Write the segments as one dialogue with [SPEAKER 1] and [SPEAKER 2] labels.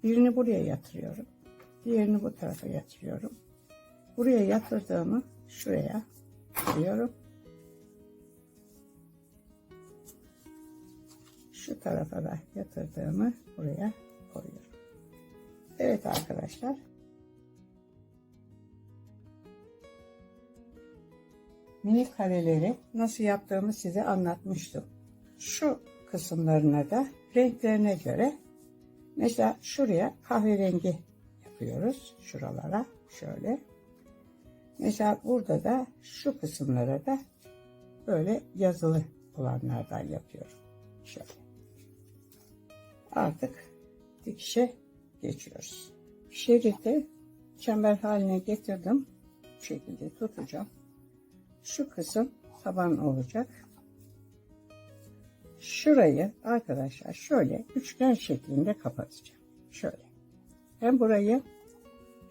[SPEAKER 1] birini buraya yatırıyorum. Diğerini bu tarafa yatırıyorum. Buraya yatırdığımı şuraya koyuyorum. Şu tarafa da yatırdığımı buraya koyuyorum. Evet arkadaşlar. Mini kareleri nasıl yaptığımı size anlatmıştım. Şu kısımlarına da renklerine göre mesela şuraya kahverengi yapıyoruz. Şuralara şöyle. Mesela burada da şu kısımlara da böyle yazılı olanlardan yapıyorum. Şöyle. Artık dikişe geçiyoruz. Şeridi çember haline getirdim. Bu şekilde tutacağım. Şu kısım taban olacak. Şurayı arkadaşlar şöyle üçgen şeklinde kapatacağım. Şöyle. Hem burayı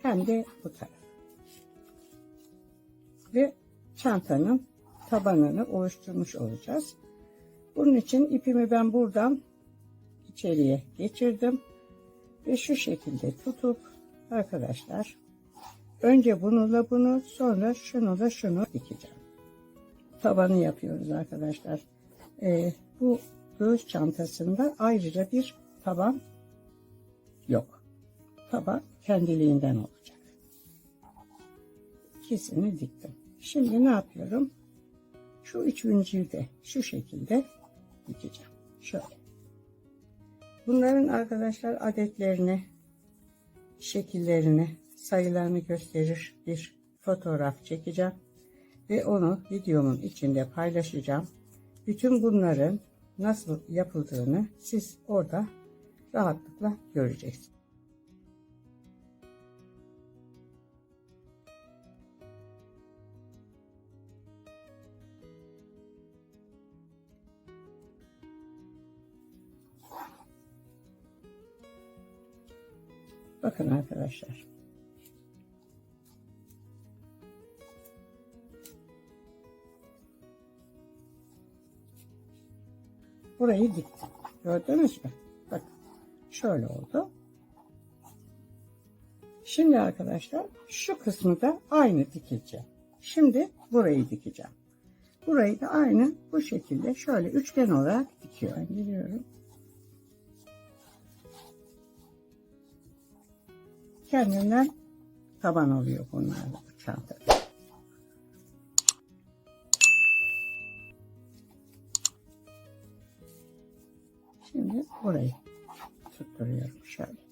[SPEAKER 1] hem de bu tarafı. Ve çantanın tabanını oluşturmuş olacağız. Bunun için ipimi ben buradan içeriye geçirdim. Ve şu şekilde tutup arkadaşlar önce bununla bunu sonra şunu da şunu dikeceğim. Tabanı yapıyoruz arkadaşlar. Bu göğüs çantasında ayrıca bir taban yok. Taban kendiliğinden olacak. İkisini diktim. Şimdi ne yapıyorum? Şu üçüncüyü de şu şekilde dikeceğim. Şöyle. Bunların arkadaşlar adetlerini, şekillerini, sayılarını gösterir bir fotoğraf çekeceğim. Ve onu videomun içinde paylaşacağım. Bütün bunların nasıl yapıldığını siz orada rahatlıkla göreceksiniz. Bakın arkadaşlar. Burayı diktim. Gördünüz mü? Bakın. Şöyle oldu. Şimdi arkadaşlar şu kısmı da aynı dikeceğim. Şimdi burayı dikeceğim. Burayı da aynı bu şekilde şöyle üçgen olarak dikiyorum. Giriyorum. Kendinden taban oluyor bunlarla bu çantada. Şimdi burayı tutturuyorum şöyle.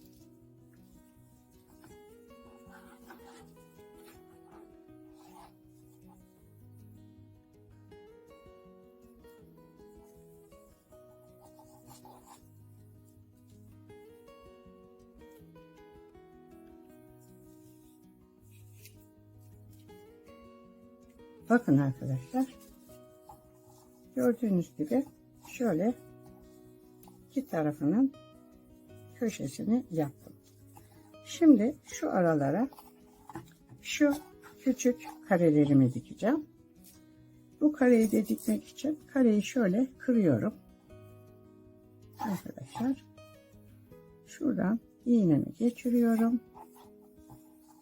[SPEAKER 1] Bakın arkadaşlar. Gördüğünüz gibi şöyle iki tarafının köşesini yaptım. Şimdi şu aralara şu küçük karelerimi dikeceğim. Bu kareyi de dikmek için kareyi şöyle kırıyorum. Arkadaşlar şuradan iğnemi geçiriyorum.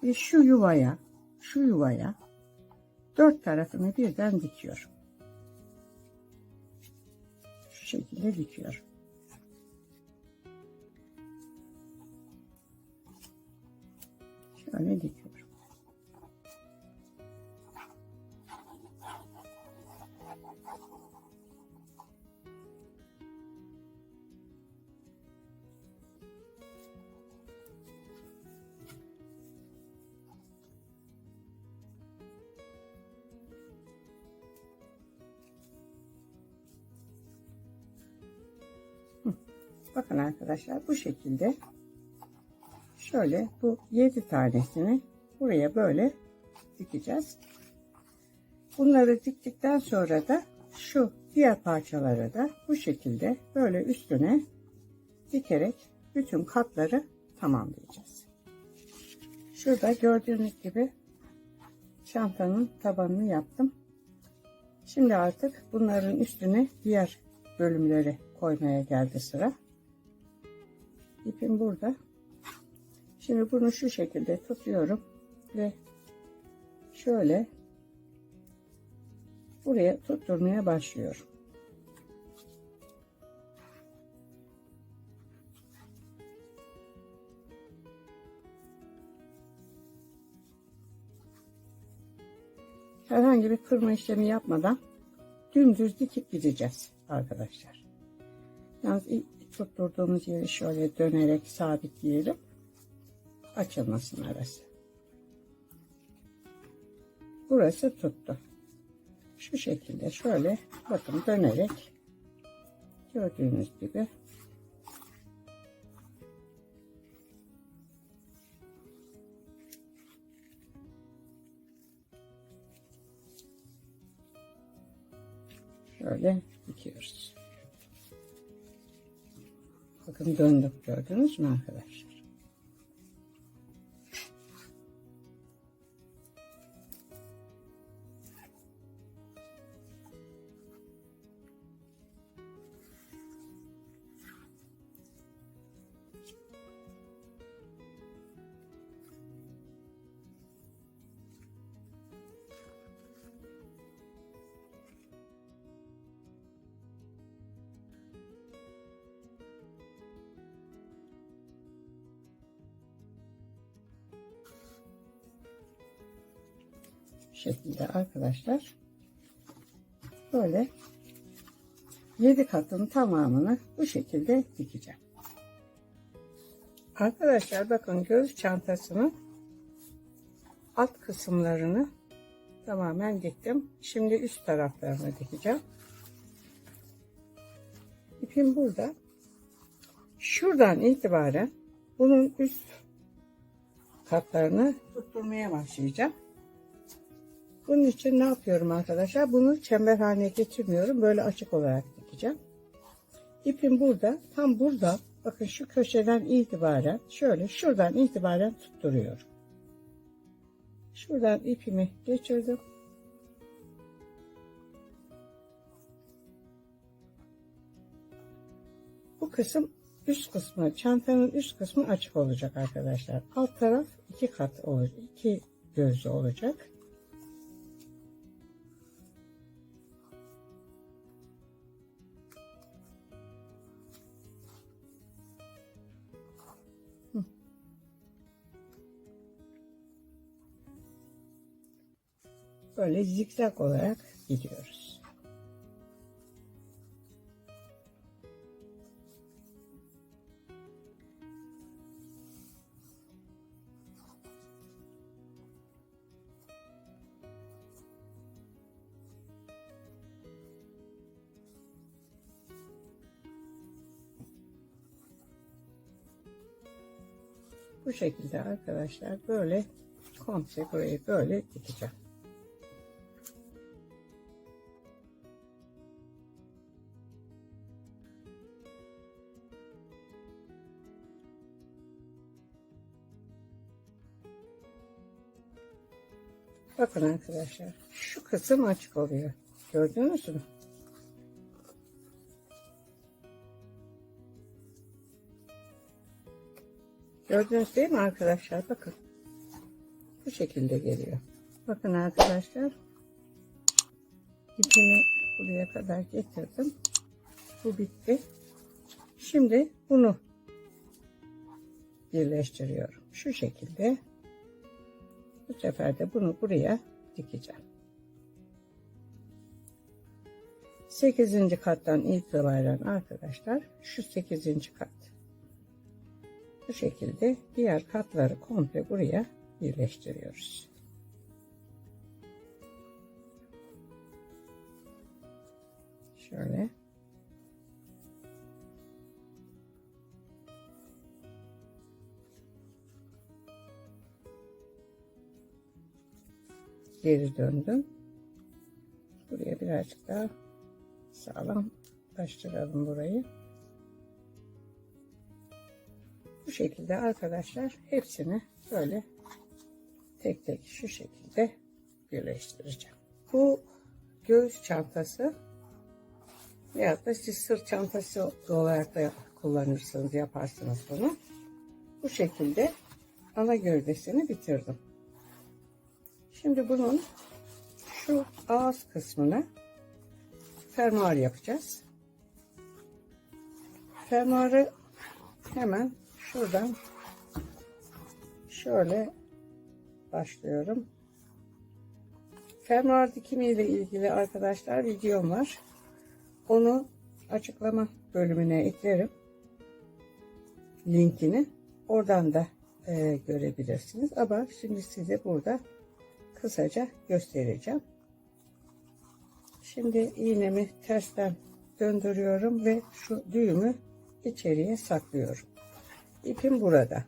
[SPEAKER 1] Ve şu yuvaya dört tarafını birden dikiyorum. Şu şekilde dikiyorum. Şöyle dikiyorum. Bakın arkadaşlar bu şekilde şöyle bu 7 tanesini buraya böyle dikeceğiz. Bunları diktikten sonra da şu diğer parçaları da bu şekilde böyle üstüne dikerek bütün katları tamamlayacağız. Şurada gördüğünüz gibi çantanın tabanını yaptım. Şimdi artık bunların üstüne diğer bölümleri koymaya geldi sıra. İpim burada. Şimdi bunu şu şekilde tutuyorum ve şöyle buraya tutturmaya başlıyorum. Herhangi bir kırma işlemi yapmadan dümdüz dikip gideceğiz arkadaşlar. Yalnız tutturduğumuz yeri şöyle dönerek sabitleyelim. Açılmasın arası. Burası tuttu. Şu şekilde şöyle bakın dönerek gördüğünüz gibi şöyle dikiyoruz. Bakın döndük, gördünüz mü arkadaşlar? Şekilde arkadaşlar böyle 7 katın tamamını bu şekilde dikeceğim. Arkadaşlar bakın göğüs çantasının alt kısımlarını tamamen diktim. Şimdi üst taraflarını dikeceğim. İpim burada. Şuradan itibaren bunun üst katlarını tutturmaya başlayacağım. Bunun için ne yapıyorum arkadaşlar? Bunu çember haline getirmiyorum. Böyle açık olarak dikeceğim. İpim burada. Tam burada. Bakın şu köşeden itibaren şöyle şuradan itibaren tutturuyorum. Şuradan ipimi geçirdim. Bu kısım üst kısmı, çantanın üst kısmı açık olacak arkadaşlar. Alt taraf 2 kat olacak. 2 gözlü olacak. Böyle zikzak olarak gidiyoruz. Bu şekilde arkadaşlar böyle komple burayı böyle dikeceğim. Bakın arkadaşlar şu kısım açık oluyor. Gördünüz mü? Gördünüz değil mi arkadaşlar? Bakın. Bu şekilde geliyor. Bakın arkadaşlar. İpimi buraya kadar getirdim. Bu bitti. Şimdi bunu birleştiriyorum. Şu şekilde. Bu sefer de bunu buraya dikeceğim. 8. kattan itibaren arkadaşlar şu 8. kat. Bu şekilde diğer katları komple buraya birleştiriyoruz. Şöyle. Geri döndüm. Buraya birazcık daha sağlam başlayalım burayı. Bu şekilde arkadaşlar hepsini böyle tek tek şu şekilde birleştireceğim. Bu göğüs çantası veyahut da siz sırt çantası olarak da kullanırsınız, yaparsınız bunu. Bu şekilde ana gövdesini bitirdim. Şimdi bunun şu ağız kısmına fermuar yapacağız. Fermuarı hemen şuradan şöyle başlıyorum. Fermuar dikimi ile ilgili arkadaşlar videom var. Onu açıklama bölümüne eklerim. Linkini. Oradan da görebilirsiniz. Ama şimdi size burada kısaca göstereceğim. Şimdi iğnemi tersten döndürüyorum ve şu düğümü içeriye saklıyorum. İpim burada.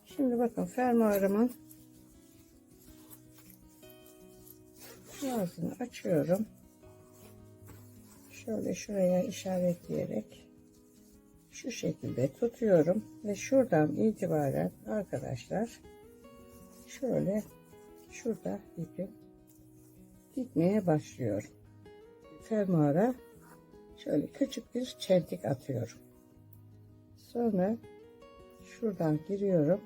[SPEAKER 1] Şimdi bakın fermuarımın ağzını açıyorum. Şöyle şuraya işaretleyerek şu şekilde tutuyorum ve şuradan itibaren arkadaşlar şöyle şurada ipi dikmeye başlıyorum. Fermuara şöyle küçük bir çentik atıyorum. Sonra şuradan giriyorum.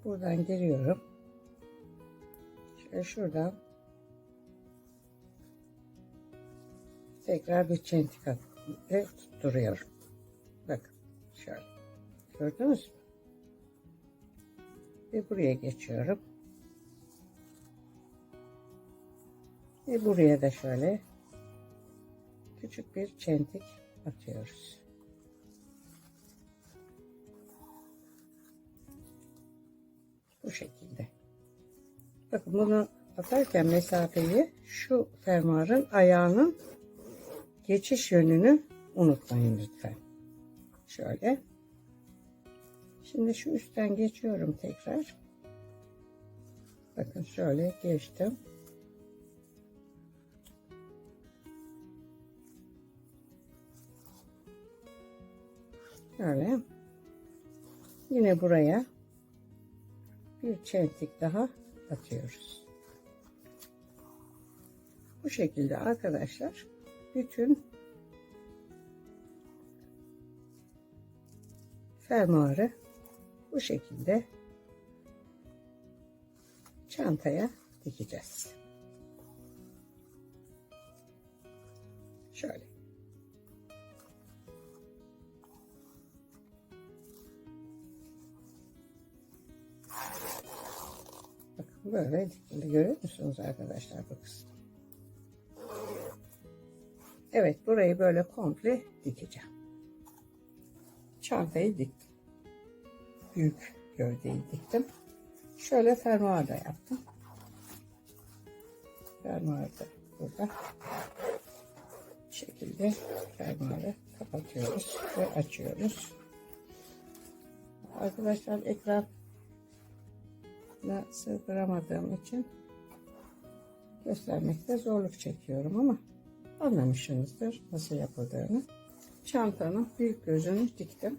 [SPEAKER 1] Buradan giriyorum. Şöyle şuradan tekrar bir çentik ve tutturuyorum. Bakın şöyle. Gördünüz mü? Ve buraya geçiyorum. Ve buraya da şöyle küçük bir çentik atıyoruz. Bu şekilde. Bakın bunu atarken mesafeyi şu fermuarın ayağının geçiş yönünü unutmayın lütfen. Şöyle. Şimdi şu üstten geçiyorum tekrar. Bakın şöyle geçtim. Şöyle. Yine buraya bir çentik daha atıyoruz. Bu şekilde arkadaşlar bütün fermuarı bu şekilde çantaya dikeceğiz. Şöyle. Bakın böyle dikili görüyor musunuz arkadaşlar bu kısmı? Evet, burayı böyle komple dikeceğim. Çantayı diktim. Büyük gövdeyi diktim. Şöyle fermuar da yaptım. Fermuar da burada. Bu şekilde fermuarı kapatıyoruz ve açıyoruz. Arkadaşlar ekrana sığdıramadığım için göstermekte zorluk çekiyorum ama anlamışsınızdır nasıl yapıldığını. Çantanın büyük gözünü diktim.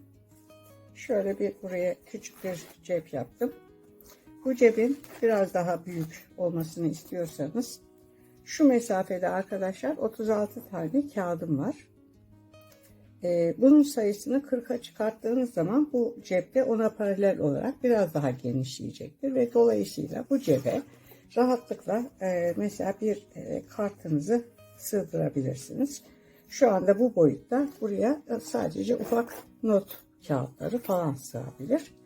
[SPEAKER 1] Şöyle bir buraya küçük bir cep yaptım. Bu cebin biraz daha büyük olmasını istiyorsanız şu mesafede arkadaşlar 36 tane kağıdım var. Bunun sayısını 40'a çıkarttığınız zaman bu cepte ona paralel olarak biraz daha genişleyecektir ve dolayısıyla bu cebe rahatlıkla mesela bir kartınızı sığdırabilirsiniz. Şu anda bu boyutta buraya sadece ufak not kağıtları falan sığabilir.